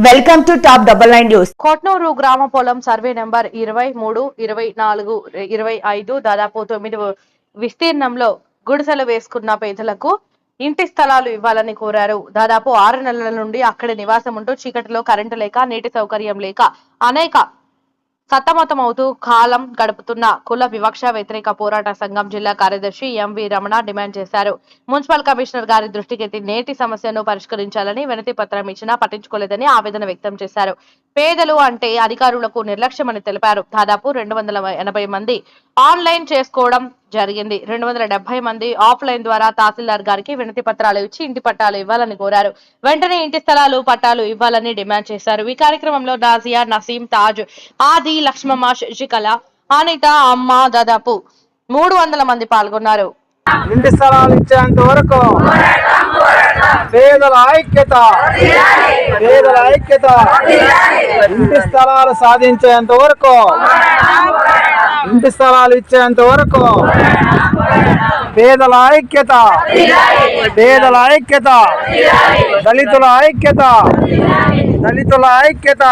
Welcome to top 99 news. Kotnur గ్రామ పొలం survey number 23, 24, 25 దాదాపు 9 విస్తీర్ణంలో గుడిసెలు వేసుకున్న పేదలకు ఇంటి స్థలాలు ఇవ్వాలని కోరారు. దాదాపు 6 నెలల నుండి అక్కడే నివాసం ఉంటూ చీకటిలో కరెంటు లేక నీటి సౌకర్యం లేక అనేక సతమతమవుతూ కాలం గడుపుతున్న కుల వివక్ష వ్యతిరేక పోరాట సంఘం జిల్లా కార్యదర్శి ఎంవి రమణ డిమాండ్ చేశారు. మున్సిపల్ కమిషనర్ గారి దృష్టికి నేటి సమస్యను పరిష్కరించాలని వినతి పత్రం ఇచ్చినా పట్టించుకోలేదని ఆవేదన వ్యక్తం చేశారు. పేదలు అంటే అధికారులకు నిర్లక్ష్యమని తెలిపారు. దాదాపు 280 మంది ఆన్లైన్ చేసుకోవడం జరిగింది. 270 మంది ఆఫ్లైన్ ద్వారా తహసీల్దార్ గారికి వినతి పత్రాలు ఇచ్చి ఇంటి పట్టాలు ఇవ్వాలని కోరారు. వెంటనే ఇంటి స్థలాలు పట్టాలు ఇవ్వాలని డిమాండ్ చేశారు. ఈ కార్యక్రమంలో నాజియా, నసీం, తాజ్, ఆది, లక్ష్మమ్మ, శశికళ, అనిత, అమ్మ దాదాపు 300 మంది పాల్గొన్నారు. ఇంటి స్థలాలు ఇచ్చేంత వరకు పేదల ఐక్యత, పేదల ఐక్యత. ఇంటి స్థలాలు సాధించేంత వరకు, ఇంటి స్థలాలు ఇచ్చేంత వరకు పేదల ఐక్యత, పేదల ఐక్యత. దళితుల ఐక్యత, దళితుల ఐక్యత.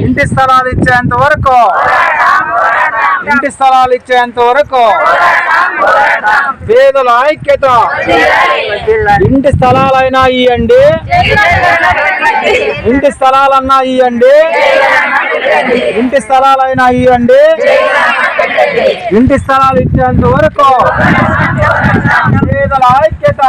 ఇంటి స్థలాలు ఇచ్చేంత వరకు, ఇంటి స్థలాలు ఇచ్చేంత వరకు పేదల ఐక్యత. ఇంటి స్థలాలైనా ఇవ్వండి, ఇంటి స్థలాలన్నా ఇవ్వండి, ఇంటి స్థలాలైనా ఇవ్వండి. ఇంటి స్థలాలు ఇచ్చేంత వరకు పేదల ఐక్యత,